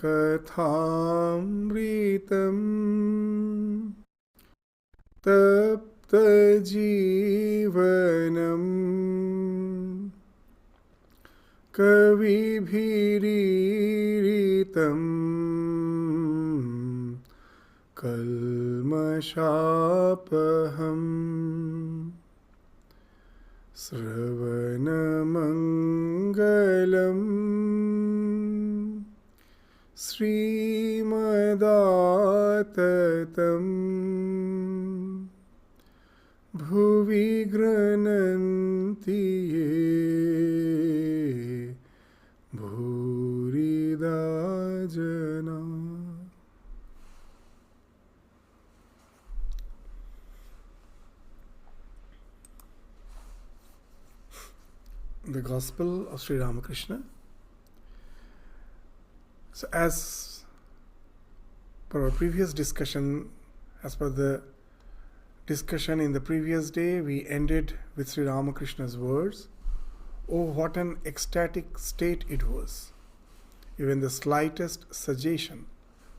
कथामृतम् तप्तजीवनम् कविभिरीरितम् कल्मषापहम् श्रवणमङ्गलम् श्रीमदाततम् भुवि गृह्णन्ति ये भूरिदा जना. The Gospel of Sri Ramakrishna. So as per our previous discussion, as per the discussion in the previous day, we ended with Sri Ramakrishna's words. Oh, what an ecstatic state it was! Even the slightest suggestion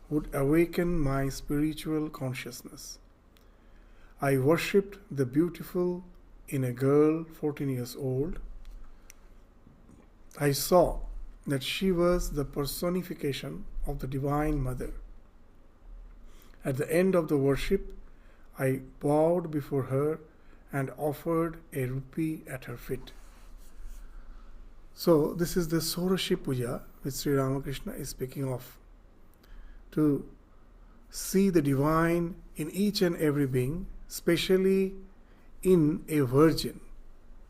would awaken my spiritual consciousness. I worshipped the beautiful in a girl 14 years old. I saw that she was the personification of the Divine Mother. At the end of the worship, I bowed before her and offered a rupee at her feet. So this is the Soroshi Puja which Sri Ramakrishna is speaking of. To see the divine in each and every being, especially in a virgin,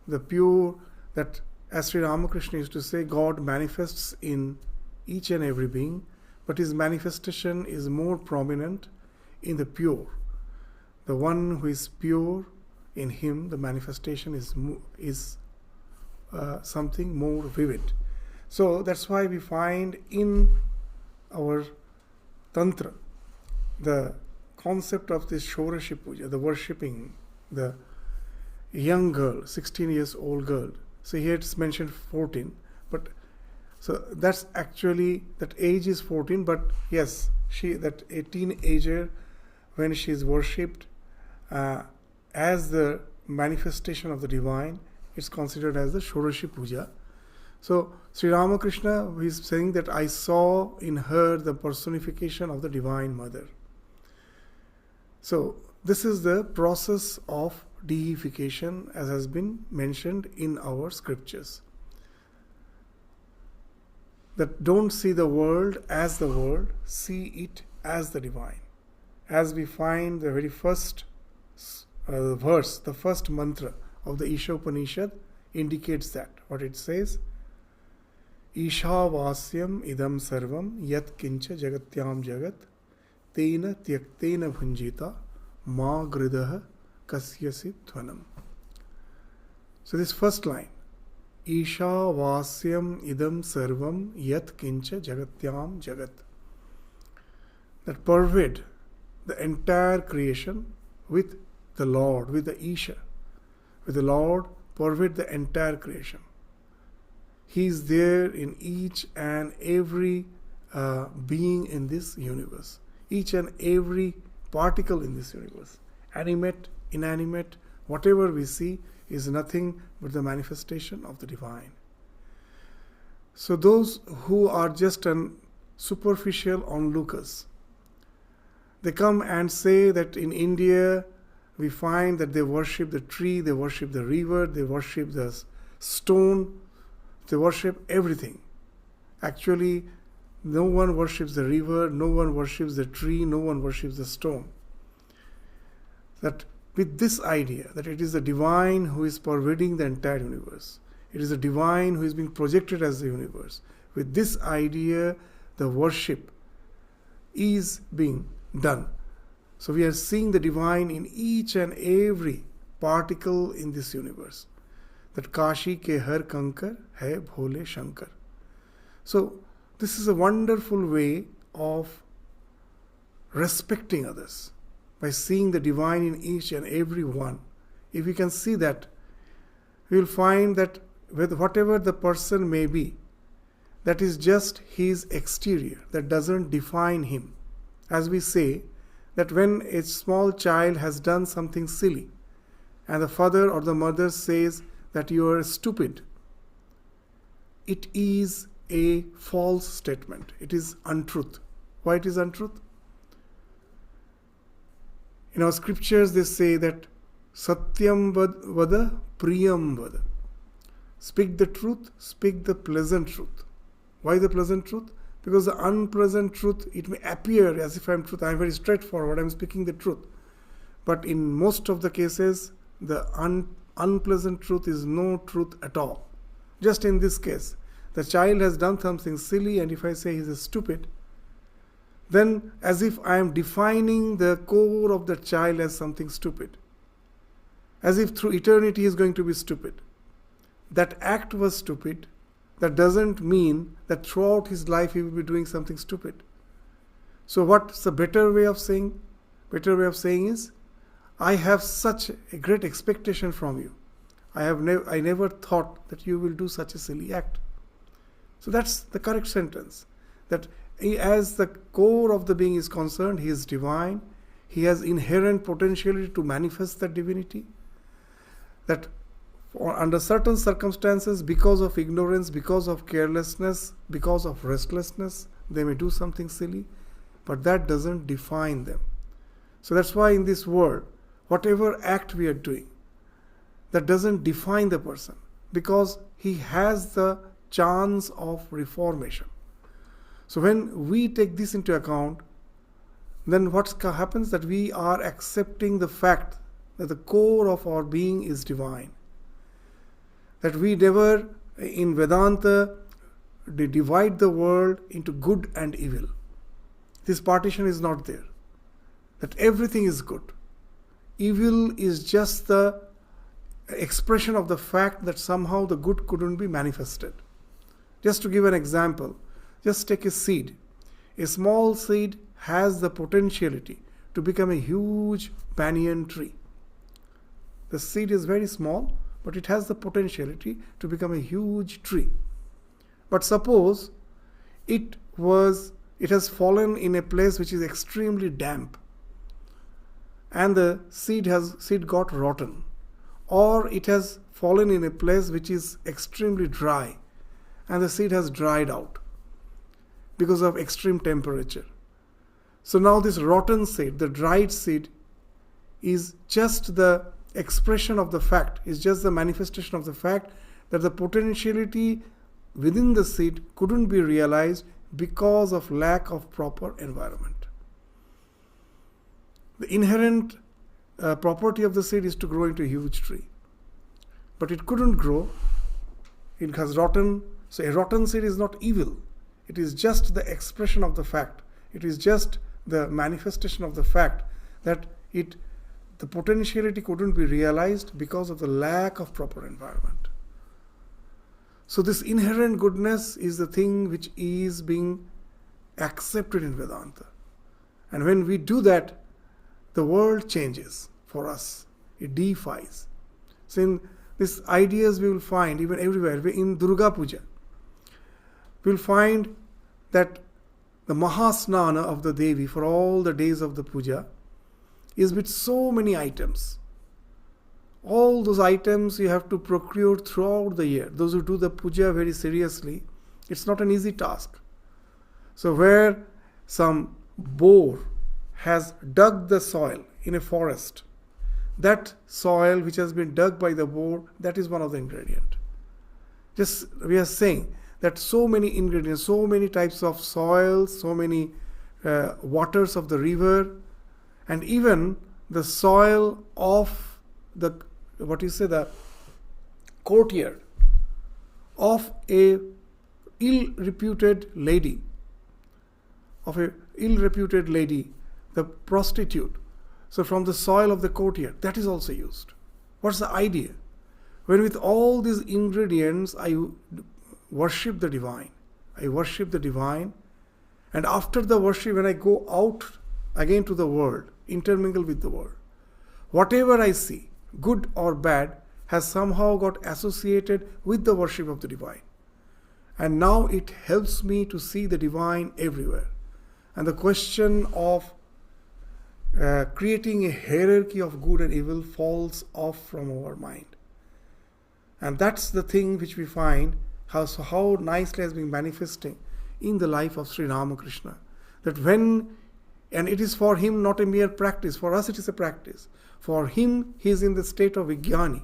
the pure, that as Sri Ramakrishna used to say, God manifests in each and every being, but his manifestation is more prominent in the pure. The one who is pure, in him the manifestation is something more vivid. So that's why we find in our Tantra the concept of this Shorashi Puja, the worshipping the young girl, 16 years old girl. So here it's mentioned 14, but so that's actually, that age is 14, but yes, that a teenager, when she is worshipped as the manifestation of the divine, it's considered as the Shorashi Puja. So Sri Ramakrishna is saying that I saw in her the personification of the Divine Mother. So this is the process of deification as has been mentioned in our scriptures. That don't see the world as the world, see it as the divine. As we find the very first verse, the first mantra of the Isha Upanishad indicates that. What it says, Ishavasyam idam sarvam yat kincha jagatyam jagat tena tyaktena bhunjita ma gridaha kasyasi dhvanam. So this first line, Ishavasyam idam sarvam yat kincha jagatyam jagat, that pervade the entire creation with the Lord, with the Isha, with the Lord, pervade the entire creation. He is there in each and every being in this universe, each and every particle in this universe, animate, inanimate, whatever we see is nothing but the manifestation of the divine. So those who are just superficial onlookers, they come and say that in India we find that they worship the tree, they worship the river, they worship the stone, they worship everything. Actually, no one worships the river, no one worships the tree, no one worships the stone. That with this idea that it is the divine who is pervading the entire universe, it is the divine who is being projected as the universe. With this idea, the worship is being done. So we are seeing the divine in each and every particle in this universe. That Kashi ke har kankar hai bhole shankar. So this is a wonderful way of respecting others, by seeing the divine in each and every one. If we can see that, we will find that with whatever the person may be, that is just his exterior, that doesn't define him. As we say, that when a small child has done something silly, and the father or the mother says that you are stupid, it is a false statement. It is untruth. Why it is untruth? In our scriptures they say that Satyam vada priyam vada. Speak the truth, speak the pleasant truth. Why the pleasant truth? Because the unpleasant truth, it may appear as if I am truth. I am very straightforward, I am speaking the truth. But in most of the cases, the unpleasant truth is no truth at all. Just in this case, the child has done something silly, and if I say he is stupid, then as if I am defining the core of the child as something stupid. As if through eternity he is going to be stupid. That act was stupid. That doesn't mean that throughout his life he will be doing something stupid. So what's the better way of saying? Better way of saying is, I have such a great expectation from you. I never thought that you will do such a silly act. So that's the correct sentence. That as the core of the being is concerned, he is divine. He has inherent potentiality to manifest that divinity. That under certain circumstances, because of ignorance, because of carelessness, because of restlessness, they may do something silly, but that doesn't define them. So that's why in this world, whatever act we are doing, that doesn't define the person, because he has the chance of reformation. So when we take this into account, then what happens? That we are accepting the fact that the core of our being is divine. That we never, in Vedanta, divide the world into good and evil. This partition is not there. That everything is good. Evil is just the expression of the fact that somehow the good couldn't be manifested. Just to give an example, just take a seed. A small seed has the potentiality to become a huge banyan tree. The seed is very small, but it has the potentiality to become a huge tree. But suppose it has fallen in a place which is extremely damp, and the seed got rotten, or it has fallen in a place which is extremely dry, and the seed has dried out because of extreme temperature. So now this rotten seed, the dried seed, is just the expression of the fact, is just the manifestation of the fact that the potentiality within the seed couldn't be realized because of lack of proper environment. The inherent property of the seed is to grow into a huge tree. But it couldn't grow. It has rotten. So a rotten seed is not evil. It is just the expression of the fact. It is just the manifestation of the fact that the potentiality couldn't be realized because of the lack of proper environment. So this inherent goodness is the thing which is being accepted in Vedanta. And when we do that, the world changes for us. It deifies. So in these ideas we will find even everywhere. In Durga Puja, we will find that the Mahasnana of the Devi for all the days of the puja is with so many items. All those items you have to procure throughout the year. Those who do the puja very seriously, it's not an easy task. So where some boar has dug the soil in a forest, that soil which has been dug by the boar, that is one of the ingredients. Just we are saying that so many ingredients, so many types of soil, so many waters of the river, and even the soil of the courtyard of a ill-reputed lady, the prostitute. So from the soil of the courtyard, that is also used. What's the idea? When with all these ingredients I worship the divine. And after the worship, when I go out again to the world, intermingle with the world, whatever I see, good or bad, has somehow got associated with the worship of the divine. And now it helps me to see the divine everywhere. And the question of creating a hierarchy of good and evil falls off from our mind. And that's the thing which we find how nicely has been manifesting in the life of Sri Ramakrishna. That and it is for him not a mere practice, for us it is a practice. For him, he is in the state of Vijnani.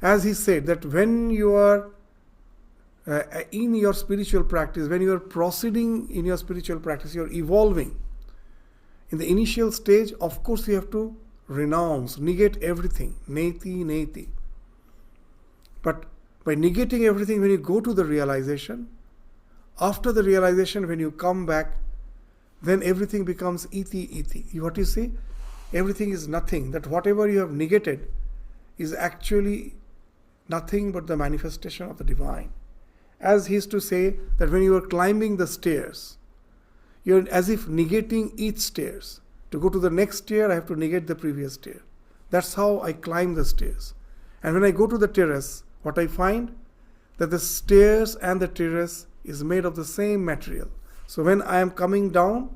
As he said, that when you are in your spiritual practice, when you are proceeding in your spiritual practice, you are evolving. In the initial stage, of course, you have to renounce, negate everything. Neti, neti. But by negating everything, when you go to the realization, after the realization, when you come back, then everything becomes iti, iti. What you see? Everything is nothing. That whatever you have negated is actually nothing but the manifestation of the divine. As he used to say, that when you are climbing the stairs, you are as if negating each stairs. To go to the next stair, I have to negate the previous stair. That's how I climb the stairs. And when I go to the terrace, what I find? That the stairs and the terrace is made of the same material. So when I am coming down,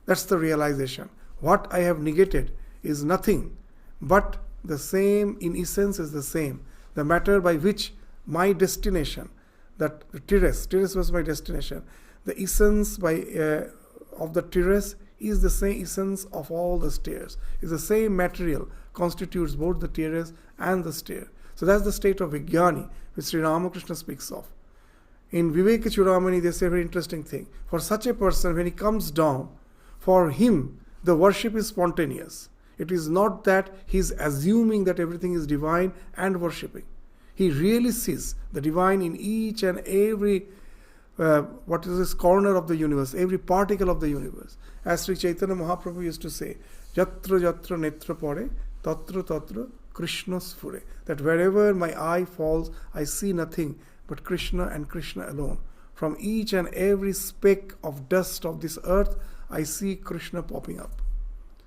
that's the realization. What I have negated is nothing, but the same, in essence, is the same. The matter by which my destination, that the terrace was my destination. The essence of the terrace is the same essence of all the stairs. It's the same material constitutes both the terrace and the stair. So that's the state of Vijnani, which Sri Ramakrishna speaks of. In Viveka Chudamani, they say a very interesting thing. For such a person, when he comes down, for him, the worship is spontaneous. It is not that he is assuming that everything is divine and worshipping. He really sees the divine in each and every corner of the universe, every particle of the universe. As Sri Chaitanya Mahaprabhu used to say, Jatra Jatra Netra Pore, Tatra Tatra Krishna Sfure. That wherever my eye falls, I see nothing but Krishna and Krishna alone. From each and every speck of dust of this earth, I see Krishna popping up.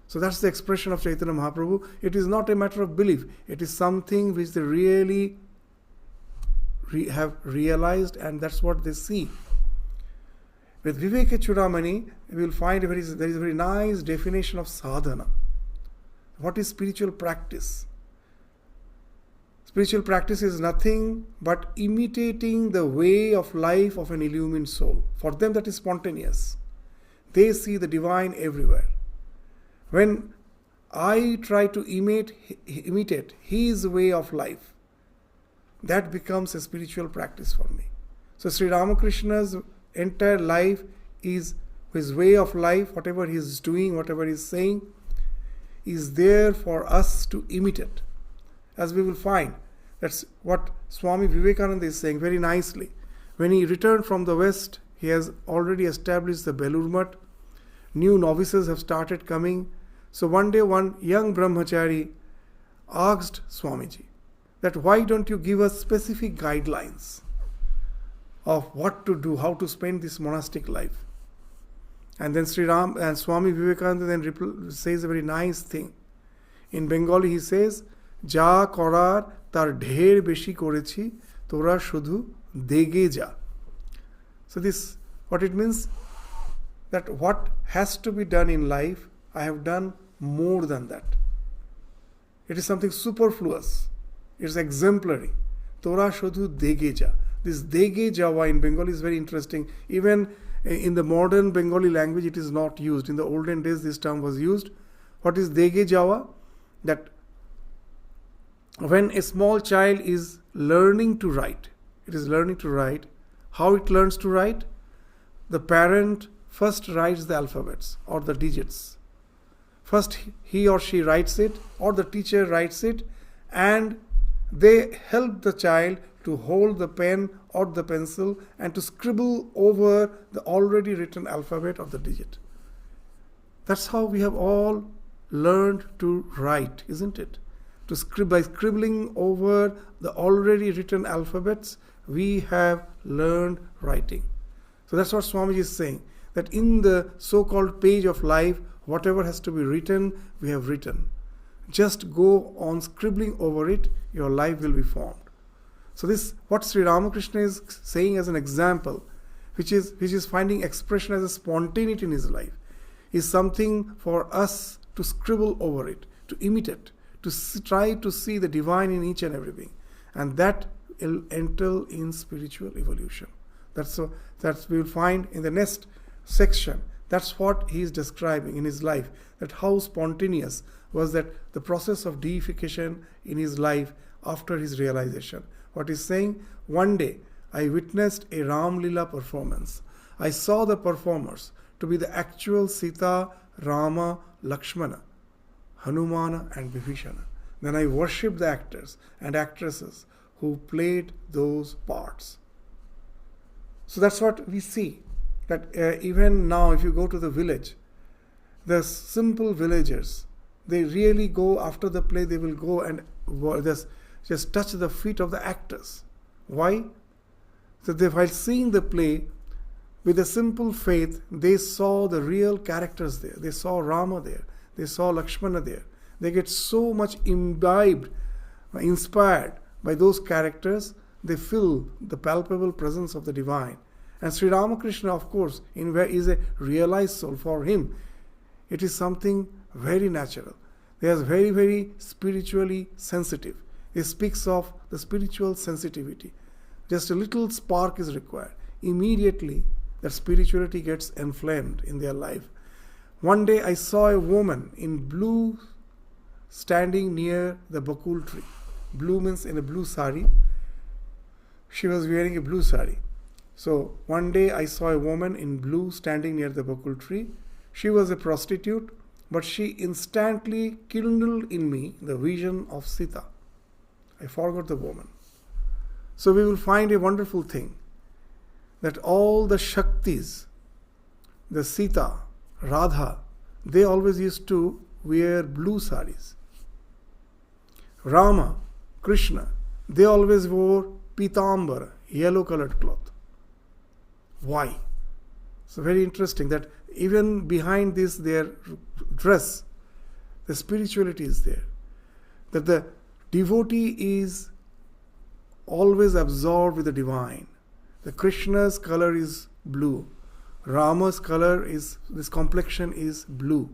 So that's the expression of Chaitanya Mahaprabhu. It is not a matter of belief. It is something which they really have realized, and that's what they see. With Viveka Chudamani, we will find there is a very nice definition of sadhana. What is spiritual practice? Spiritual practice is nothing but imitating the way of life of an illumined soul. For them, that is spontaneous. They see the divine everywhere. When I try to imitate his way of life, that becomes a spiritual practice for me. So Sri Ramakrishna's entire life is his way of life. Whatever he is doing, whatever he is saying, is there for us to imitate. As we will find, that's what Swami Vivekananda is saying very nicely. When he returned from the West, he has already established the Belur Math. New novices have started coming. So one day, one young brahmachari asked Swamiji that why don't you give us specific guidelines of what to do, how to spend this monastic life. And then Swami Vivekananda then says a very nice thing. In Bengali he says, Ja korar tar dher beshi korechi, tora shudhu dege ja. So this, what it means, that what has to be done in life, I have done more than that. It is something superfluous. It is exemplary. Tora shudhu dege ja. This dege jawa in Bengali is very interesting. Even in the modern Bengali language, it is not used. In the olden days, this term was used. What is dege jawa? That when a small child is learning to write, it is learning to write. How it learns to write? The parent first writes the alphabets or the digits. First he or she writes it, or the teacher writes it, and they help the child to hold the pen or the pencil and to scribble over the already written alphabet or the digit. That's how we have all learned to write, isn't it? By scribbling over the already written alphabets, we have learned writing. So that's what Swamiji is saying, that in the so-called page of life, whatever has to be written, we have written. Just go on scribbling over it, your life will be formed. So this, what Sri Ramakrishna is saying as an example, which is finding expression as a spontaneity in his life, is something for us to scribble over it, to imitate, to try to see the divine in each and everything. And that will entail in spiritual evolution. That's we will find in the next section. That's what he is describing in his life, that how spontaneous was that the process of deification in his life after his realization. What he's saying, one day I witnessed a Ram Lila performance. I saw the performers to be the actual Sita, Rama, Lakshmana, Hanumana and Vibhishana. Then I worshipped the actors and actresses who played those parts. So that's what we see, that even now if you go to the village, the simple villagers, they really go after the play, they will go and just touch the feet of the actors. Why? So while seeing the play, with a simple faith, they saw the real characters there. They saw Rama there. They saw Lakshmana there. They get so much imbibed, inspired by those characters, they feel the palpable presence of the divine. And Sri Ramakrishna, of course, is a realized soul. For him, it is something very natural. They are very, very spiritually sensitive. He speaks of the spiritual sensitivity. Just a little spark is required. Immediately, that spirituality gets inflamed in their life. One day I saw a woman in blue standing near the bakul tree. Blue means in a blue sari. She was wearing a blue sari. So one day I saw a woman in blue standing near the bakul tree. She was a prostitute, but she instantly kindled in me the vision of Sita. I forgot the woman. So we will find a wonderful thing, that all the Shaktis, the Sita, Radha, they always used to wear blue saris. Rama, Krishna, they always wore pitambara, yellow colored cloth. Why? So very interesting that even behind this, their dress, the spirituality is there. That the devotee is always absorbed with the divine. The Krishna's color is blue. Rama's color is, this complexion is blue.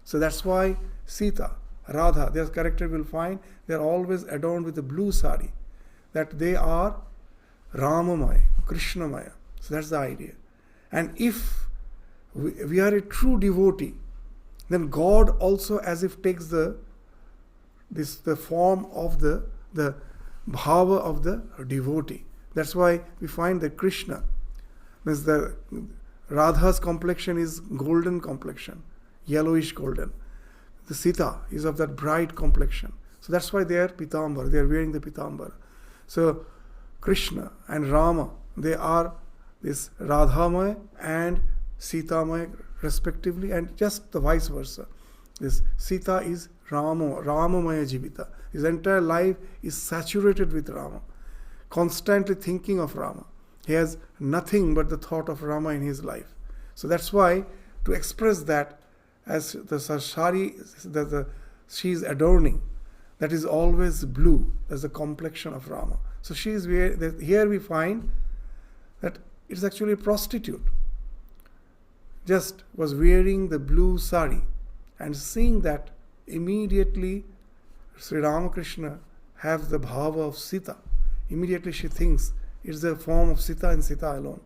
So that's why Sita, Radha, their character will find they are always adorned with the blue sari. That they are Ramamaya, Krishnamaya. So that's the idea. And if we are a true devotee, then God also as if takes the form of the bhava of the devotee. That's why we find that Krishna, means the Radha's complexion is golden complexion, yellowish golden. The Sita is of that bright complexion. So that's why they are pitambara, they are wearing the pitambara. So Krishna and Rama, they are this Radhamaya and Sitamaya respectively, and just the vice versa. This Sita is Ramamaya Jivita. His entire life is saturated with Rama, constantly thinking of Rama. He has nothing but the thought of Rama in his life. So that's why, to express that as the sari that she is adorning, that is always blue. That's the complexion of Rama. So she is here we find that it's actually a prostitute. Just was wearing the blue sari, and seeing that, immediately Sri Ramakrishna has the bhava of Sita. Immediately she thinks it's the form of Sita and Sita alone.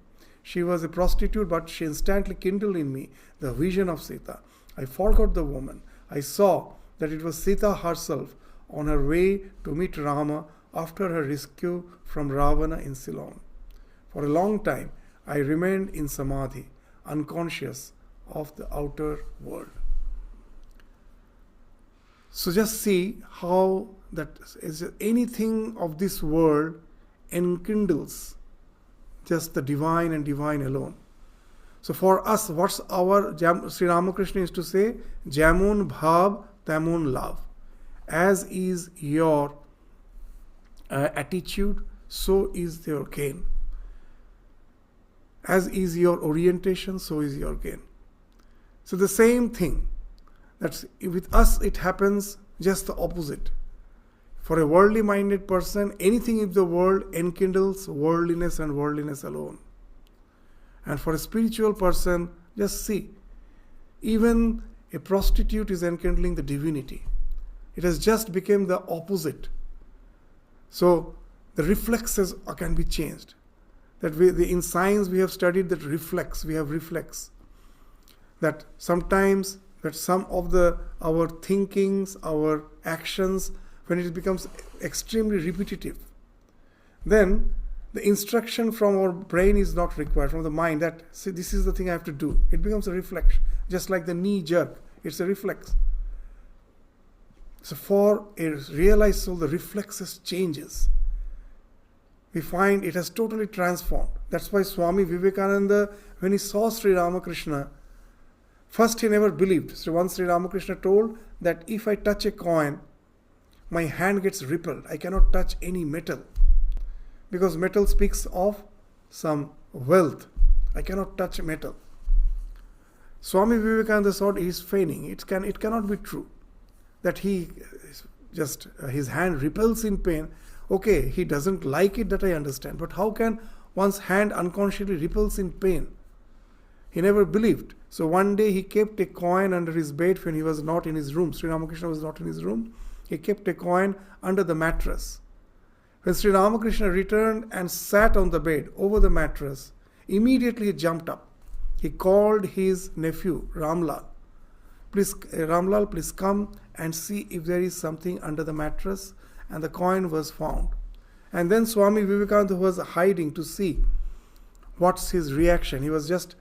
She was a prostitute, but she instantly kindled in me the vision of Sita. I forgot the woman. I saw that it was Sita herself on her way to meet Rama after her rescue from Ravana in Ceylon. For a long time, I remained in samadhi, unconscious of the outer world. So just see how that is anything of this world enkindles just the divine and divine alone. So for us, what's our Sri Ramakrishna is to say, Jamun bhav, tamun love. As is your attitude, so is your gain. As is your orientation, so is your gain. So the same thing. That's with us, it happens just the opposite. For a worldly minded person, anything in the world enkindles worldliness and worldliness alone. And for a spiritual person, just see, even a prostitute is enkindling the divinity. It has just become the opposite. So the reflexes can be changed. That in science we have studied that reflex. We have reflex. That sometimes that some of our thinkings, our actions, when it becomes extremely repetitive, then the instruction from our brain is not required, from the mind, that, see, this is the thing I have to do. It becomes a reflex, just like the knee jerk. It's a reflex. So for a realized soul, the reflexes changes. We find it has totally transformed. That's why Swami Vivekananda, when he saw Sri Ramakrishna, first he never believed. So once Sri Ramakrishna told that if I touch a coin, my hand gets repelled. I cannot touch any metal. Because metal speaks of some wealth. I cannot touch metal. Swami Vivekananda thought he is feigning. It cannot be true. That he just, his hand repels in pain. Okay, he doesn't like it, that I understand. But how can one's hand unconsciously repels in pain? He never believed. So one day he kept a coin under his bed when he was not in his room. Sri Ramakrishna was not in his room. He kept a coin under the mattress. When Sri Ramakrishna returned and sat on the bed over the mattress, immediately he jumped up. He called his nephew, Ramlal. Ramlal, please come and see if there is something under the mattress. And the coin was found. And then Swami Vivekananda was hiding to see what's his reaction. He was just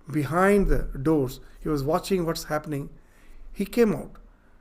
behind the doors. He was watching what's happening. He came out.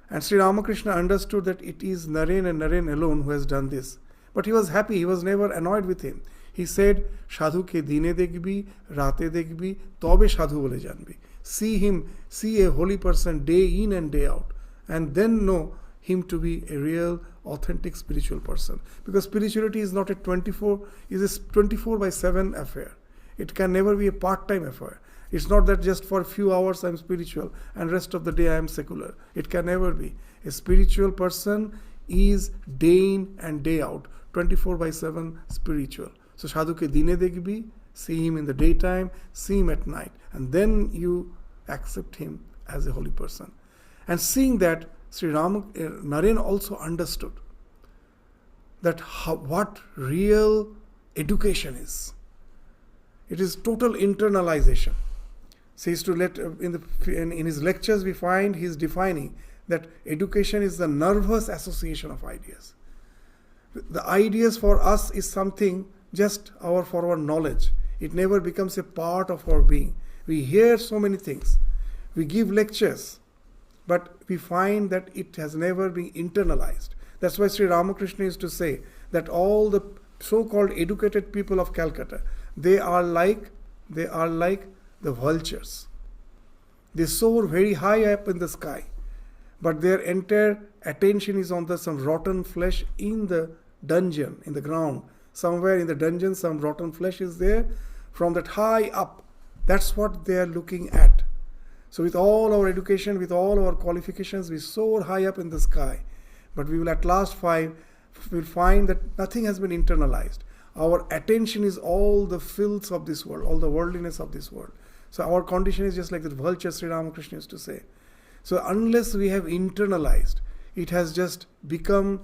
And Sri Ramakrishna understood that it is Naren and Naren alone who has done this. But he was happy. He was never annoyed with him. He said, Sadhu ke dine dekhbi, rate dekhbi, tobe sadhu bole janbi. See him, see a holy person day in and day out. And then know him to be a real, authentic spiritual person. Because spirituality is not a 24/7 affair. It can never be a part-time affair. It's not that just for a few hours I'm spiritual and rest of the day I am secular. It can never be. A spiritual person is day in and day out, 24/7 spiritual. So sadhu ke dine dekhbi, see him in the daytime, see him at night. And then you accept him as a holy person. And seeing that, Sri Naren also understood that what real education is. It is total internalization. So in his lectures we find he is defining that education is the nervous association of ideas. The ideas for us is something just for our knowledge. It never becomes a part of our being. We hear so many things. We give lectures. But we find that it has never been internalized. That's why Sri Ramakrishna used to say that all the so-called educated people of Calcutta, they are like the vultures. They soar very high up in the sky, but their entire attention is on some rotten flesh in the dungeon, in the ground. Somewhere in the dungeon, some rotten flesh is there. From that high up, that's what they are looking at. So with all our education, with all our qualifications, we soar high up in the sky. But we will at last find that nothing has been internalized. Our attention is all the filths of this world, all the worldliness of this world. So our condition is just like the vulture Sri Ramakrishna used to say. So unless we have internalized, it has just become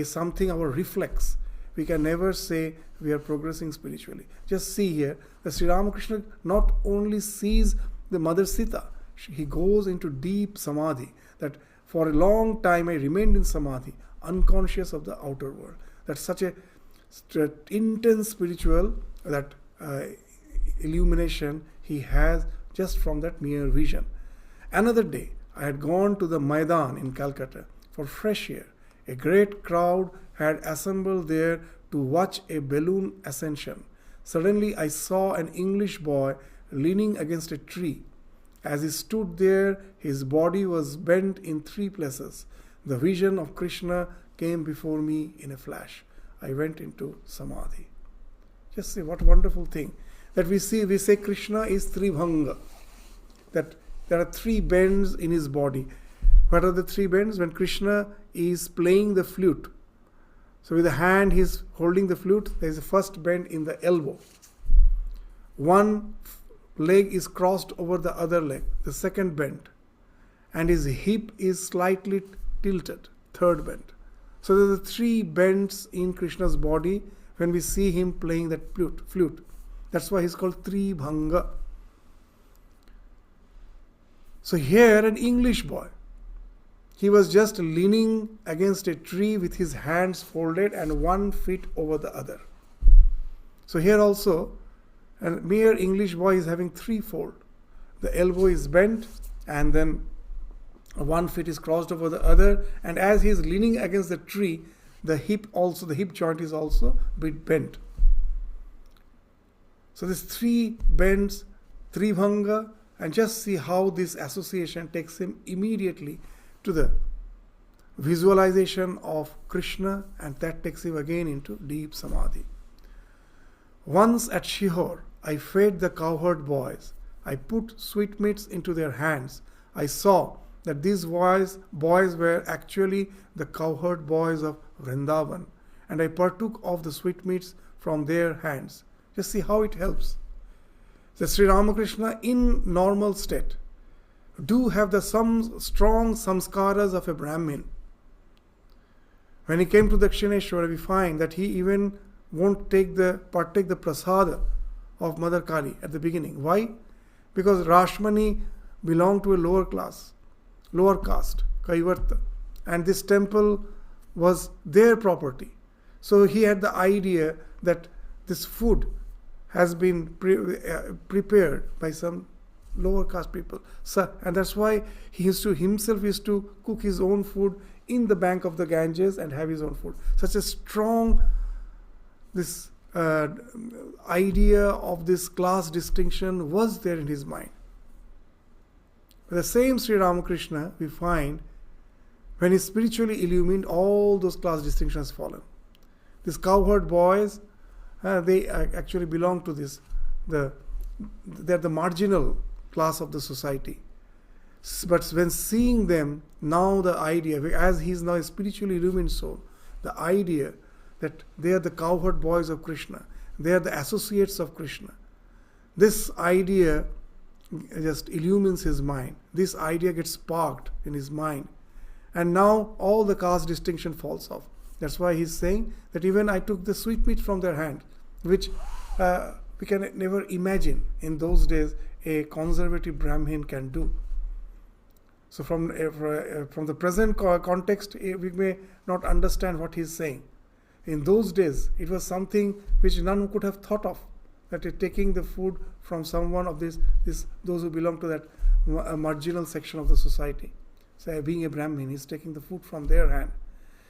something, our reflex. We can never say we are progressing spiritually. Just see here, that Sri Ramakrishna not only sees the Mother Sita, he goes into deep samadhi, that for a long time I remained in samadhi, unconscious of the outer world. That's such a intense spiritual illumination he has just from that mere vision. Another day, I had gone to the Maidan in Calcutta for fresh air. A great crowd had assembled there to watch a balloon ascension. Suddenly I saw an English boy leaning against a tree. As he stood there, his body was bent in 3 places. The vision of Krishna came before me in a flash. I went into samadhi. Just see what wonderful thing. That we say Krishna is Tribhanga. That there are 3 bends in his body. What are the 3 bends? When Krishna is playing the flute, So with the hand he's holding the flute, there is a first bend in the elbow. One leg is crossed over the other leg, the second bend. And his hip is slightly tilted, third bend. So there are 3 bends in Krishna's body when we see him playing that flute. That's why he's called Tribhanga. So here an English boy, he was just leaning against a tree with his hands folded and one foot over the other. So here also, a mere English boy is having threefold. The elbow is bent and then one foot is crossed over the other, and as he is leaning against the tree, the hip joint is also a bit bent. So this 3 bends, Tribhanga, and just see how this association takes him immediately to the visualization of Krishna, and that takes him again into deep samadhi. Once at Shihor, I fed the cowherd boys. I put sweetmeats into their hands. I saw that these boys were actually the cowherd boys of Vrindavan, and I partook of the sweetmeats from their hands. Just see how it helps. The Sri Ramakrishna in normal state do have the some strong samskaras of a Brahmin. When he came to Dakshineshwara, we find that he even won't partake the prasada of Mother Kali at the beginning. Why? Because Rashmani belonged to a lower caste, Kaivarta, and this temple was their property. So he had the idea that this food has been prepared by some lower caste people. So, and that's why he himself used to cook his own food in the bank of the Ganges and have his own food. Such a strong idea of this class distinction was there in his mind. The same Sri Ramakrishna we find when he spiritually illumined, all those class distinctions fallen. These cowherd boys, they actually belong to this. They're the marginal class of the society. But when seeing them, now the idea, as he is now a spiritually illumined soul, the idea that they are the cowherd boys of Krishna, they are the associates of Krishna. This idea just illumines his mind. This idea gets sparked in his mind. And now all the caste distinction falls off. That's why he's saying that even I took the sweetmeat from their hand, which we can never imagine in those days a conservative Brahmin can do. So from the present context, we may not understand what he's saying. In those days, it was something which none could have thought of, that taking the food from someone of those who belong to that marginal section of the society. So being a Brahmin, he's taking the food from their hand.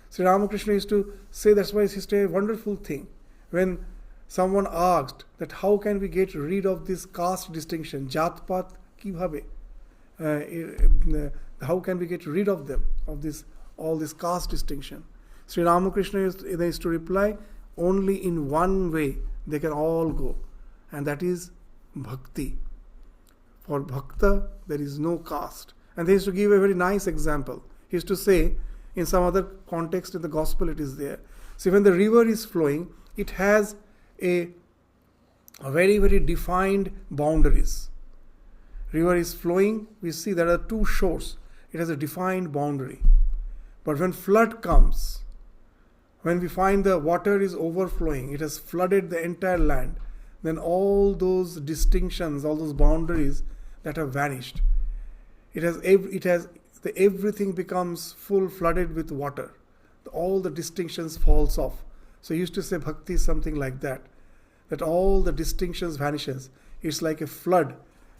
Sri Ramakrishna used to say, that's why it's a wonderful thing. When someone asked that how can we get rid of this caste distinction, Jat-Pat kibhabe? How can we get rid of them, of all this caste distinction? Sri Ramakrishna used to reply, only in one way they can all go, and that is bhakti. For bhakta, there is no caste. And they used to give a very nice example. He used to say, in some other context in the gospel it is there. See, when the river is flowing, it has a very, very defined boundaries. River is flowing, we see there are 2 shores. It has a defined boundary. But when flood comes, when we find the water is overflowing, it has flooded the entire land, then all those distinctions, all those boundaries that have vanished. Everything becomes full flooded with water. All the distinctions falls off. So he used to say bhakti is something like that all the distinctions vanishes. It's like a flood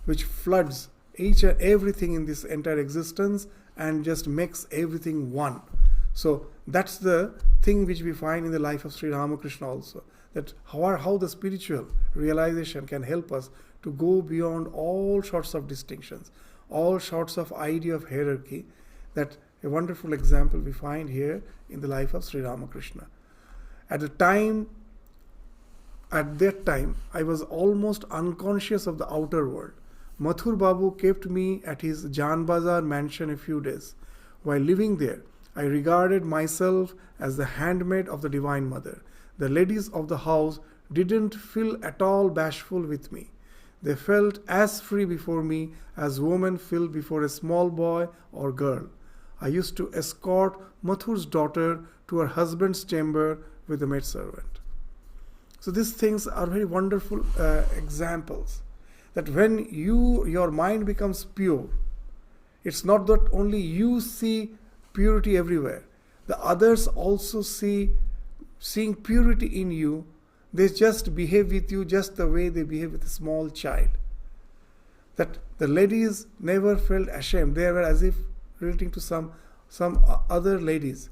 which floods each and everything in this entire existence and just makes everything one. So that's the thing which we find in the life of Sri Ramakrishna also, that how the spiritual realization can help us to go beyond all sorts of distinctions, all sorts of idea of hierarchy. That a wonderful example we find here in the life of Sri Ramakrishna. At that time, I was almost unconscious of the outer world. Mathur Babu kept me at his Jan Bazar mansion a few days. While living there, I regarded myself as the handmaid of the Divine Mother. The ladies of the house didn't feel at all bashful with me. They felt as free before me as women feel before a small boy or girl. I used to escort Mathur's daughter to her husband's chamber with the maidservant. So these things are very wonderful examples. That when your mind becomes pure, it's not that only you see purity everywhere. The others also seeing purity in you. They just behave with you just the way they behave with a small child. That the ladies never felt ashamed. They were as if relating to some other ladies.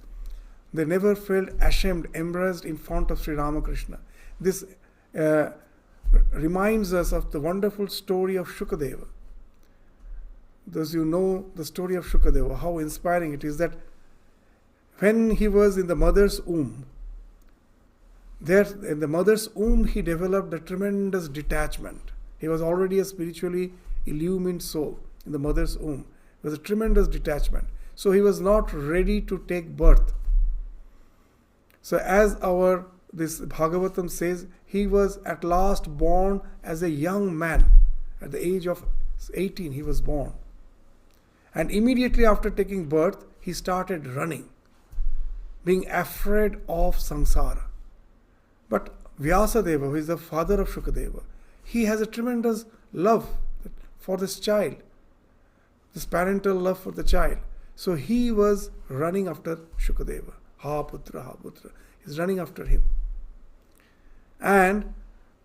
They never felt ashamed, embarrassed in front of Sri Ramakrishna. This reminds us of the wonderful story of Shukadeva. Those who know the story of Shukadeva, how inspiring it is, that when he was in the mother's womb, there in the mother's womb he developed a tremendous detachment. He was already a spiritually illumined soul in the mother's womb. It was a tremendous detachment. So he was not ready to take birth. So as this Bhagavatam says, he was at last born as a young man. At the age of 18 he was born. And immediately after taking birth, he started running, being afraid of samsara. But Vyasadeva, who is the father of Shukadeva, he has a tremendous love for this child, this parental love for the child. So he was running after Shukadeva. Ha putra, ha putra. He's running after him. And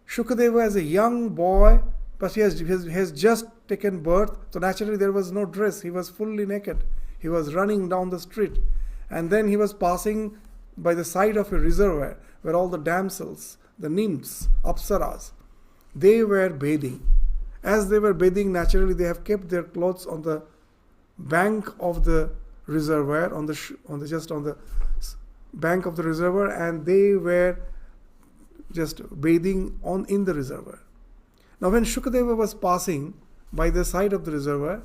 Shukadeva as a young boy, but he has just taken birth, so naturally there was no dress. He was fully naked. He was running down the street. And then he was passing by the side of a reservoir where all the damsels, the nymphs, apsaras, they were bathing. As they were bathing, naturally they have kept their clothes on the bank of the reservoir, on the bank of the reservoir, and they were just bathing in the reservoir. Now when Shukadeva was passing by the side of the reservoir,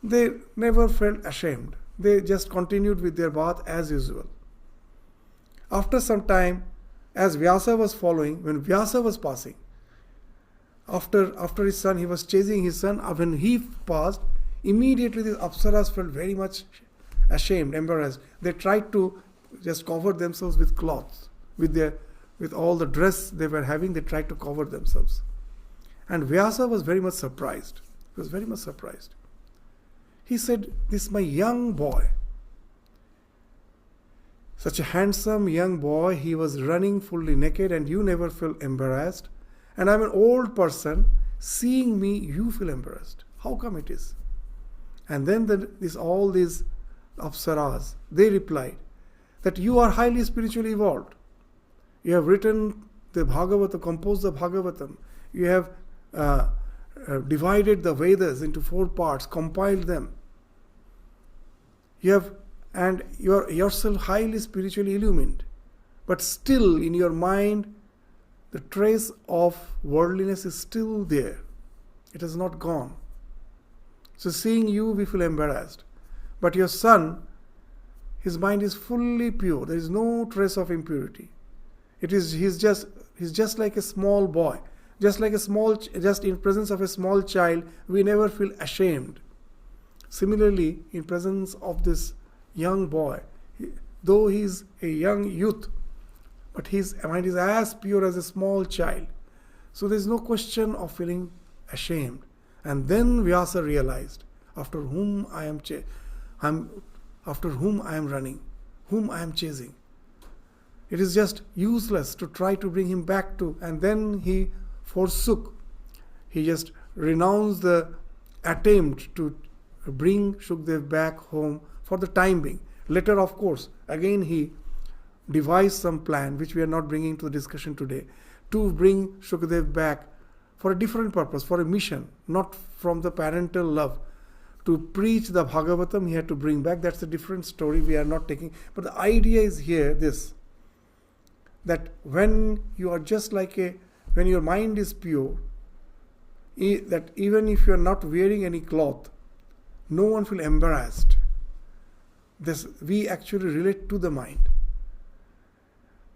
they never felt ashamed. They just continued with their bath as usual. After some time, as Vyasa was following, when Vyasa was passing, after his son, he was chasing his son. When he passed, immediately the apsaras felt very much ashamed, embarrassed. They tried to just cover themselves with cloths, with all the dress they were having. They tried to cover themselves. And Vyasa was very much surprised. He was very much surprised. He said, "This is my young boy. Such a handsome young boy, he was running fully naked and you never feel embarrassed. And I'm an old person, seeing me, you feel embarrassed. How come it is?" And then all these apsaras, they replied that you are highly spiritually evolved. You have written the Bhagavatam, composed the Bhagavatam. You have divided the Vedas into 4 parts, compiled them. You are yourself highly spiritually illumined. But still in your mind, the trace of worldliness is still there. It has not gone. So seeing you, we feel embarrassed. But your son, his mind is fully pure. There is no trace of impurity. He's just like a small boy. Just in presence of a small child, we never feel ashamed. Similarly, in presence of this young boy, though he is a young youth, but his mind is as pure as a small child. So there is no question of feeling ashamed. And then Vyasa realized, after whom I am running, whom I am chasing. It is just useless to try to bring him back to, and then he forsook. He just renounced the attempt to bring Shukdev back home for the time being. Later, of course, again he devised some plan, which we are not bringing to the discussion today, to bring Shukdev back for a different purpose, for a mission, not from the parental love. To preach the Bhagavatam, he had to bring back. That's a different story we are not taking. But the idea is here this, that when you are just when your mind is pure, that even if you are not wearing any cloth, no one will embarrassed. we actually relate to the mind.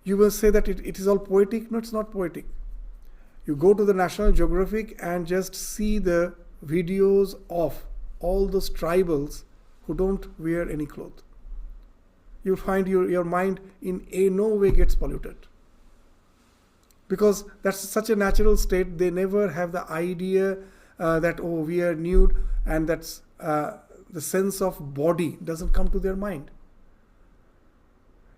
You will say that it is all poetic. No, it's not poetic. You go to the National Geographic and just see the videos of all those tribals who don't wear any clothes. You'll find your mind in no way gets polluted. Because that's such a natural state, they never have the idea that, oh, we are nude, and that's the sense of body doesn't come to their mind.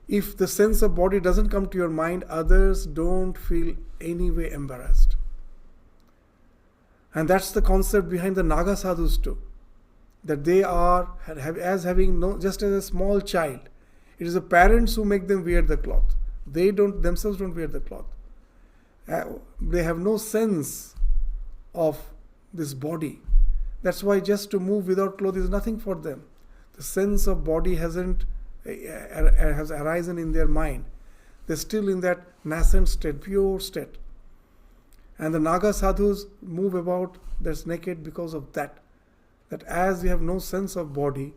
If the sense of body doesn't come to your mind, others don't feel any way embarrassed. And that's the concept behind the Naga sadhus too. That they are as having just as a small child. It is the parents who make them wear the cloth. They themselves don't wear the cloth. They have no sense of this body. That's why just to move without clothes is nothing for them. The sense of body has arisen in their mind. They're still in that nascent state, pure state. And the Naga sadhus move about that's naked because of that. That as we have no sense of body,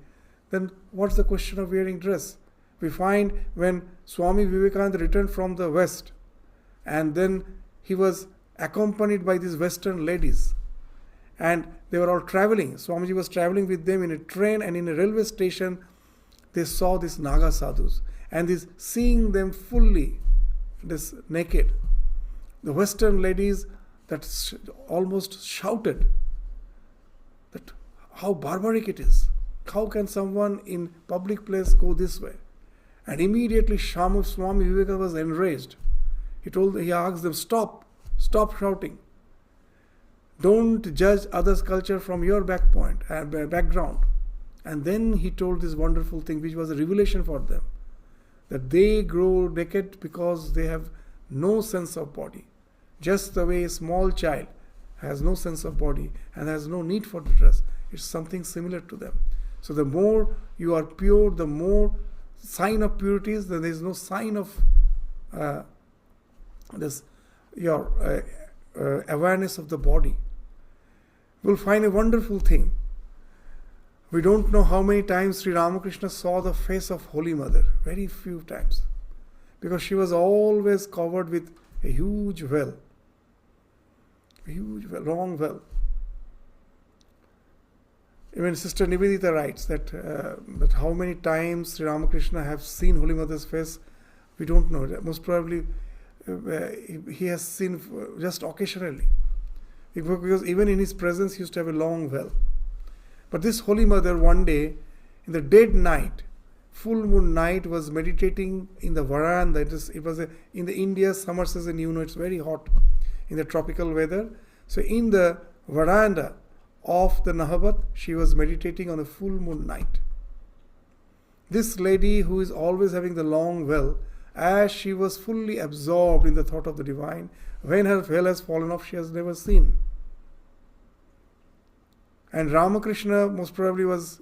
then what's the question of wearing dress? We find when Swami Vivekananda returned from the West, and then he was accompanied by these Western ladies, and they were all traveling. Swamiji was traveling with them in a train, and in a railway station they saw these Naga sadhus, and this seeing them fully this naked, the Western ladies that almost shouted that how barbaric it is. How can someone in public place go this way? And immediately Swami Vivekananda was enraged. He asked them, stop shouting. Don't judge others' culture from your background. And then he told this wonderful thing, which was a revelation for them, that they grow naked because they have no sense of body. Just the way a small child has no sense of body and has no need for the dress. It's something similar to them. So the more you are pure, the more sign of purity is, then there is no sign of awareness of the body. We'll find a wonderful thing. We don't know how many times Sri Ramakrishna saw the face of Holy Mother. Very few times. Because she was always covered with a huge veil. Long veil. Even Sister Nivedita writes that how many times Sri Ramakrishna have seen Holy Mother's face, we don't know. Most probably he has seen just occasionally. Because even in his presence he used to have a long veil. But this Holy Mother one day, in the dead night, full moon night, was meditating in the veranda. It was in the India summer season, it's very hot in the tropical weather. So in the veranda of the Nahabat, she was meditating on a full moon night. This lady, who is always having the long veil, as she was fully absorbed in the thought of the divine, when her veil has fallen off, she has never seen. And Ramakrishna most probably was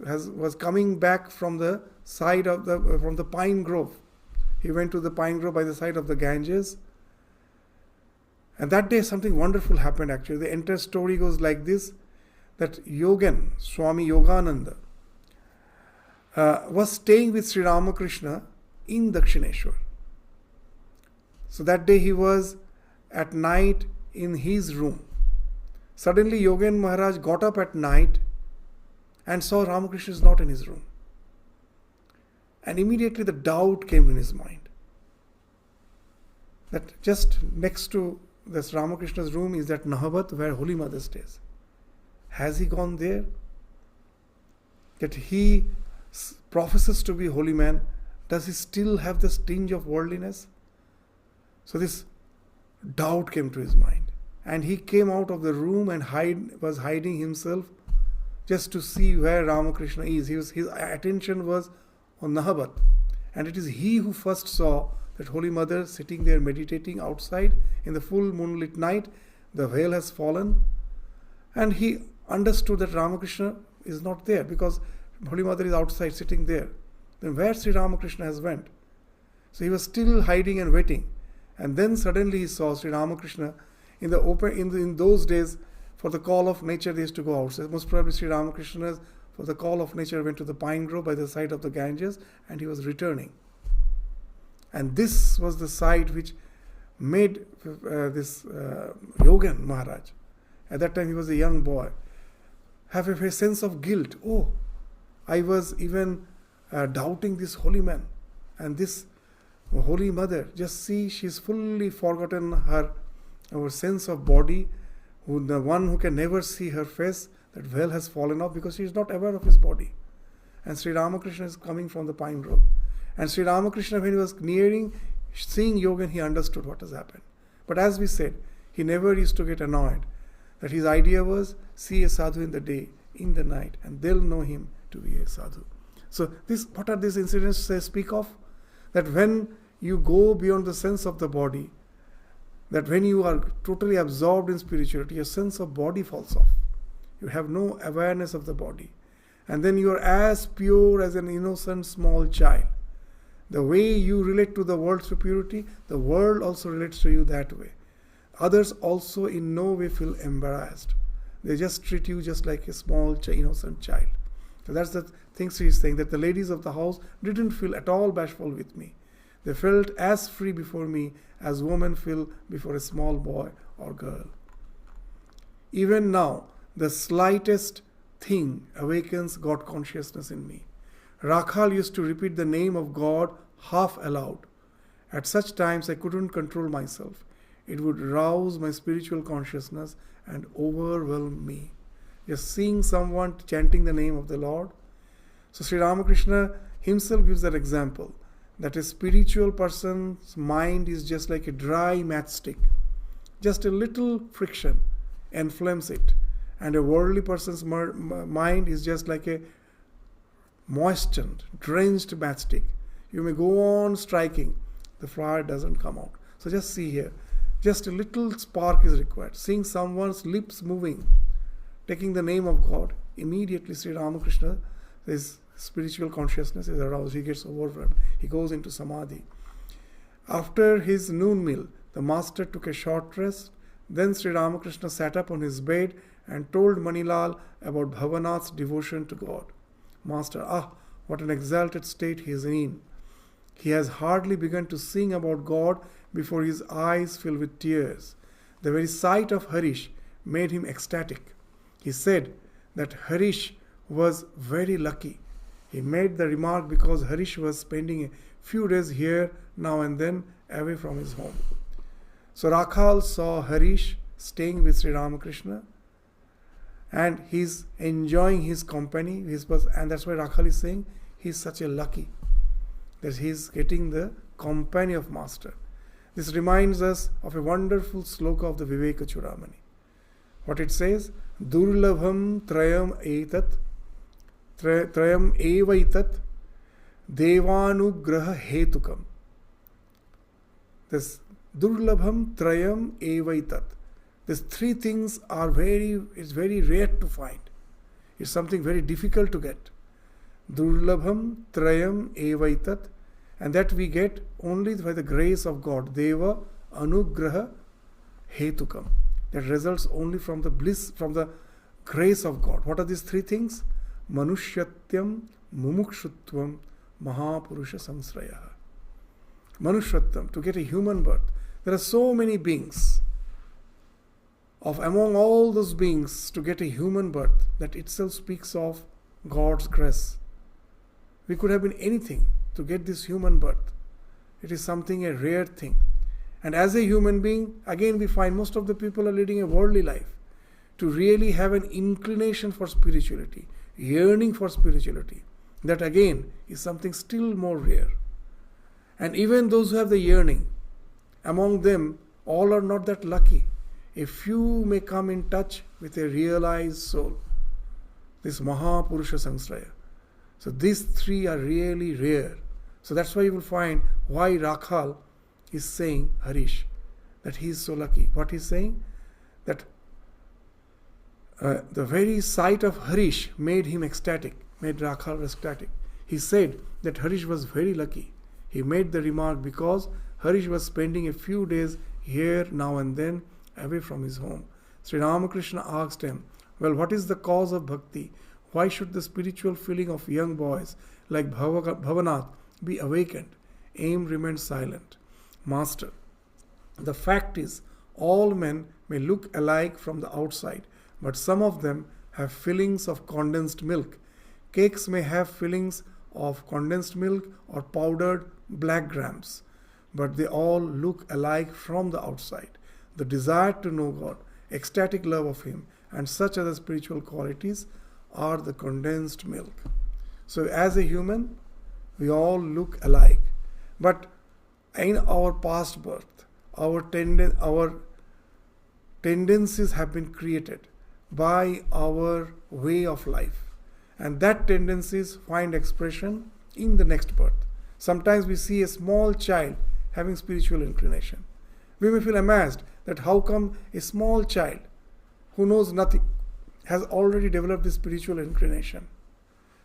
coming back from the side of from the pine grove. He went to the pine grove by the side of the Ganges. And that day something wonderful happened actually. The entire story goes like this, that Yogan, Swami Yogananda, was staying with Sri Ramakrishna in Dakshineshwar. So that day he was at night in his room. Suddenly Yogen Maharaj got up at night and saw Ramakrishna is not in his room. And immediately the doubt came in his mind. That just next to this Ramakrishna's room is that Nahabat where Holy Mother stays. Has he gone there? That he professes to be a holy man, does he still have this tinge of worldliness? So this doubt came to his mind. And he came out of the room and was hiding himself just to see where Ramakrishna is. His attention was on Nahabat. And it is he who first saw that Holy Mother sitting there meditating outside in the full moonlit night. The veil has fallen. And he understood that Ramakrishna is not there because Holy Mother is outside sitting there. Then where Sri Ramakrishna has went? So he was still hiding and waiting. And then suddenly he saw Sri Ramakrishna in those days, for the call of nature, they used to go outside. Most probably Sri Ramakrishna for the call of nature, went to the pine grove by the side of the Ganges, and he was returning. And this was the sight which made this Yogan Maharaj, at that time he was a young boy, have a sense of guilt. Oh, I was even doubting this holy man and this holy mother. Just see, she's fully forgotten our sense of body. The one who can never see her face, that veil has fallen off because she is not aware of his body. And Sri Ramakrishna is coming from the pine grove. And Sri Ramakrishna, when he was nearing, seeing Yogan, he understood what has happened. But as we said, he never used to get annoyed. That his idea was, see a sadhu in the day, in the night, and they'll know him to be a sadhu. So what are these incidents they speak of? That when you go beyond the sense of the body, that when you are totally absorbed in spirituality, your sense of body falls off. You have no awareness of the body. And then you are as pure as an innocent small child. The way you relate to the world through purity, the world also relates to you that way. Others also in no way feel embarrassed. They just treat you just like a small innocent child. So that's the thing she is saying, that the ladies of the house didn't feel at all bashful with me. They felt as free before me as women feel before a small boy or girl. Even now, the slightest thing awakens God consciousness in me. Rakhal used to repeat the name of God half aloud. At such times I couldn't control myself. It would rouse my spiritual consciousness and overwhelm me. Just seeing someone chanting the name of the Lord. So Sri Ramakrishna himself gives that example, that a spiritual person's mind is just like a dry matchstick. Just a little friction inflames it. And a worldly person's mind is just like a moistened, drenched matchstick. You may go on striking, the fire doesn't come out. So just see here, just a little spark is required. Seeing someone's lips moving, taking the name of God, immediately Sri Ramakrishna, his spiritual consciousness is aroused. He gets overwhelmed. He goes into samadhi. After his noon meal, the master took a short rest. Then Sri Ramakrishna sat up on his bed and told Manilal about Bhavanath's devotion to God. Master, what an exalted state he is in. He has hardly begun to sing about God before his eyes fill with tears. The very sight of Harish made him ecstatic. He said that Harish was very lucky. He made the remark because Harish was spending a few days here now and then away from his home. So Rakhal saw Harish staying with Sri Ramakrishna, and he's enjoying his company. And that's why Rakhal is saying he's such a lucky that he's getting the company of Master. This reminds us of a wonderful sloka of the Viveka Chudamani. What it says, Durlabham trayam evaitat devanugraha hetukam. This Durlabham trayam evaitat. These three things it's very rare to find. It's something very difficult to get. Durlabham trayam evaitat. And that we get only by the grace of God. Deva anugraha hetukam. That results only from the bliss, from the grace of God. What are these three things? Manusyatyam, mumukshutvam, mahapurusha samsrayaha. Manusyatyam, to get a human birth. There are so many beings. Among all those beings, to get a human birth, that itself speaks of God's grace. We could have been anything to get this human birth. It is something, a rare thing. And as a human being, again we find most of the people are leading a worldly life. To really have an inclination for spirituality, yearning for spirituality, that again is something still more rare. And even those who have the yearning, among them, all are not that lucky. A few may come in touch with a realized soul. This Mahapurusha Samsraya. So these three are really rare. So that's why you will find why Rakhal is saying Harish, that he is so lucky. What he is saying? That the very sight of Harish made him ecstatic, made Rakhal ecstatic. He said that Harish was very lucky. He made the remark because Harish was spending a few days here now and then away from his home. Sri Ramakrishna asked him, well, what is the cause of bhakti? Why should the spiritual feeling of young boys like Bhavanath be awakened? Aim remains silent. Master, the fact is, all men may look alike from the outside, but some of them have fillings of condensed milk. Cakes may have fillings of condensed milk or powdered black grams, but they all look alike from the outside. The desire to know God, ecstatic love of Him, and such other spiritual qualities are the condensed milk. So as a human, we all look alike. But in our past birth, our tendencies have been created by our way of life. And that tendencies find expression in the next birth. Sometimes we see a small child having spiritual inclination. We may feel amazed that how come a small child who knows nothing has already developed this spiritual inclination.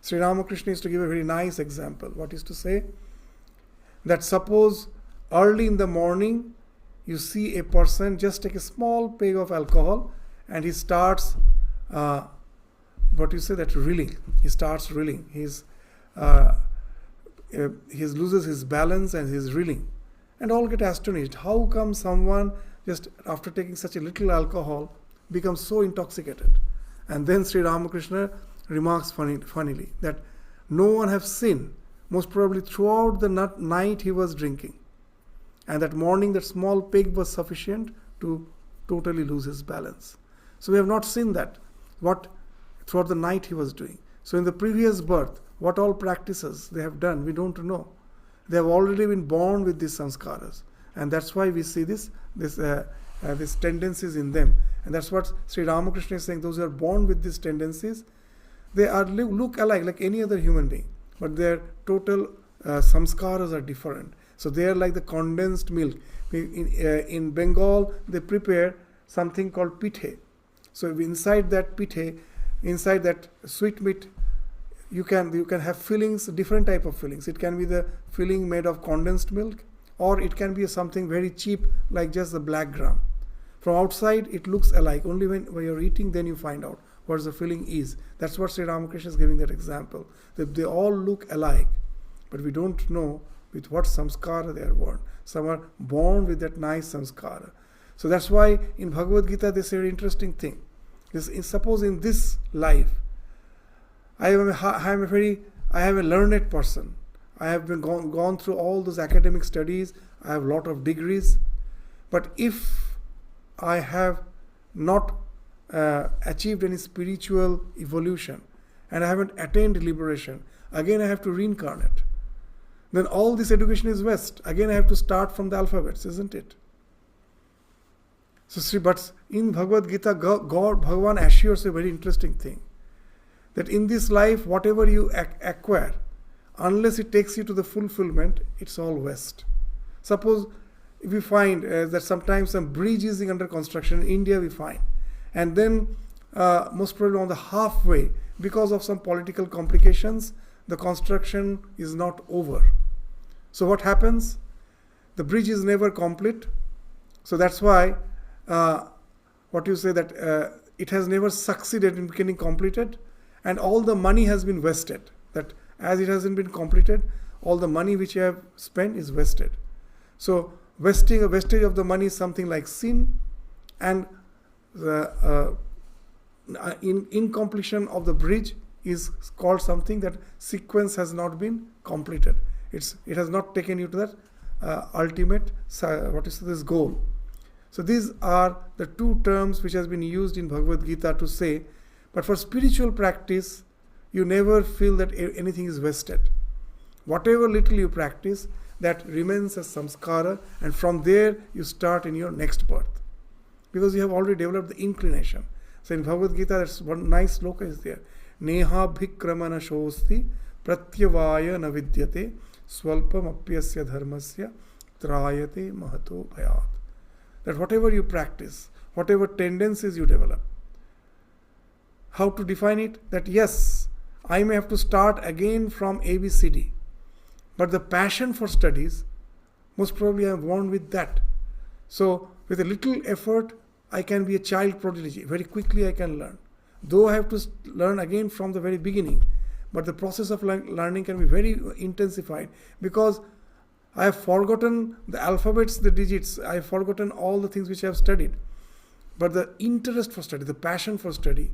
Sri Ramakrishna is to give a very nice example. What is to say? That suppose early in the morning you see a person just take a small peg of alcohol and he starts reeling. He starts reeling. He loses his balance and he's reeling. And all get astonished. How come someone just after taking such a little alcohol becomes so intoxicated? And then Sri Ramakrishna remarks funnily that no one have seen, most probably throughout the night he was drinking. And that morning that small peg was sufficient to totally lose his balance. So we have not seen that, what throughout the night he was doing. So in the previous birth, what all practices they have done, we don't know. They have already been born with these samskaras. And that's why we see these tendencies in them. And that's what Sri Ramakrishna is saying. Those who are born with these tendencies, they look alike like any other human being. But their total samskaras are different. So they are like the condensed milk. In Bengal, they prepare something called pithe. So inside that pithe, inside that sweet meat, you can have fillings, different type of fillings. It can be the filling made of condensed milk, or it can be something very cheap like just the black gram. From outside, it looks alike. Only when you're eating, then you find out what the filling is. That's what Sri Ramakrishna is giving that example. That they all look alike, but we don't know with what samskara they are born. Some are born with that nice samskara. So that's why in Bhagavad Gita they say an interesting thing. Suppose in this life, I am a learned person. I have been gone through all those academic studies. I have a lot of degrees. But if I have not achieved any spiritual evolution and I haven't attained liberation, again I have to reincarnate. Then all this education is waste. Again I have to start from the alphabets, isn't it? So, but in Bhagavad Gita, Bhagavan assures a very interesting thing. That in this life, whatever you acquire, unless it takes you to the fulfillment, it's all waste. Suppose if we find that sometimes some bridge is under construction in India, we find. And then most probably on the halfway, because of some political complications, the construction is not over. So what happens? The bridge is never complete. So that's why it has never succeeded in getting completed, and all the money has been wasted. That as it hasn't been completed, all the money which you have spent is wasted. So wastage of the money is something like sin, and the incompletion of the bridge is called something that sequence has not been completed. It has not taken you to that ultimate this goal. So these are the two terms which has been used in Bhagavad Gita to say, but for spiritual practice, you never feel that anything is wasted. Whatever little you practice, that remains as samskara, and from there you start in your next birth. Because you have already developed the inclination. So in Bhagavad Gita, there's one nice sloka is there. Neha bhikramana shosti pratyavaya navidyate swalpam apyasya dharmasya trayate mahato bhayat. That whatever you practice, whatever tendencies you develop, how to define it? That yes, I may have to start again from ABCD, but the passion for studies, most probably I am born with that. So with a little effort, I can be a child prodigy. Very quickly I can learn. Though I have to learn again from the very beginning, but the process of learning can be very intensified, because I have forgotten the alphabets, the digits, I have forgotten all the things which I have studied. But the interest for study, the passion for study,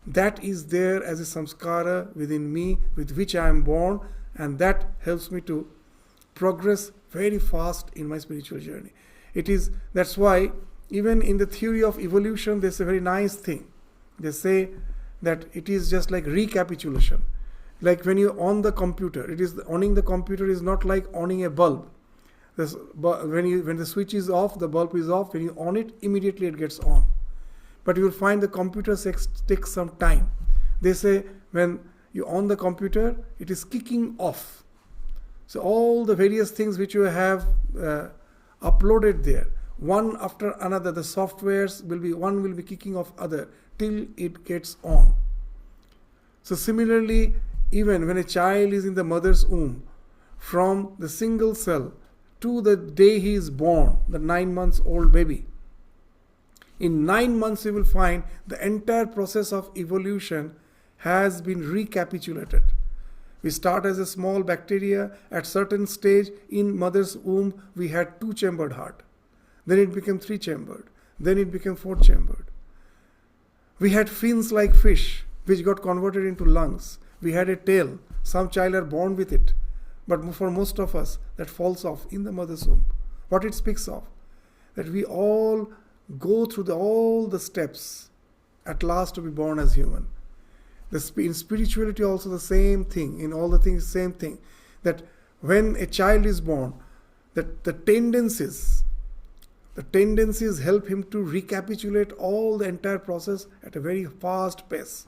that is there as a samskara within me, with which I am born, and that helps me to progress very fast in my spiritual journey. That's why even in the theory of evolution, there's a very nice thing. They say that it is just like recapitulation. Like when you on the computer, owning the computer is not like owning a bulb. When the switch is off, the bulb is off. When you on it, immediately it gets on. But you will find the computer takes some time. They say when you on the computer, it is kicking off. So all the various things which you have uploaded there, one after another, the softwares one will be kicking off other till it gets on. So similarly, even when a child is in the mother's womb, from the single cell to the day he is born, the 9 months old baby, in 9 months you will find the entire process of evolution has been recapitulated. We start as a small bacteria. At certain stage in mother's womb, we had 2-chambered heart. Then it became 3-chambered. Then it became 4-chambered. We had fins like fish, which got converted into lungs. We had a tail. Some child are born with it. But for most of us, that falls off in the mother's womb. What it speaks of, that we all go through all the steps at last to be born as human. In spirituality also the same thing. In all the things, same thing. That when a child is born, that the tendencies help him to recapitulate all the entire process at a very fast pace.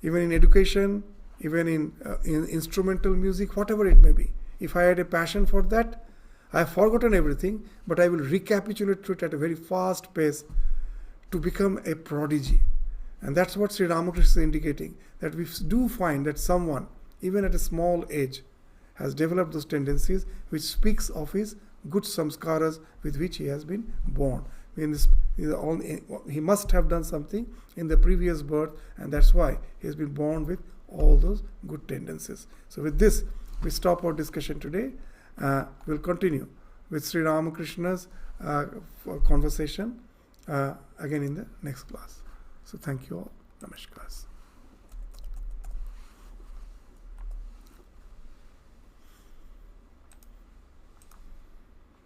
Even in education, even in instrumental music, whatever it may be. If I had a passion for that, I have forgotten everything, but I will recapitulate it at a very fast pace to become a prodigy. And that's what Sri Ramakrishna is indicating, that we do find that someone, even at a small age, has developed those tendencies, which speaks of his good samskaras with which he has been born. He must have done something in the previous birth, and that's why he has been born with all those good tendencies. So with this, we stop our discussion today. We'll continue with Sri Ramakrishna's conversation again in the next class. So thank you all. Namaskar.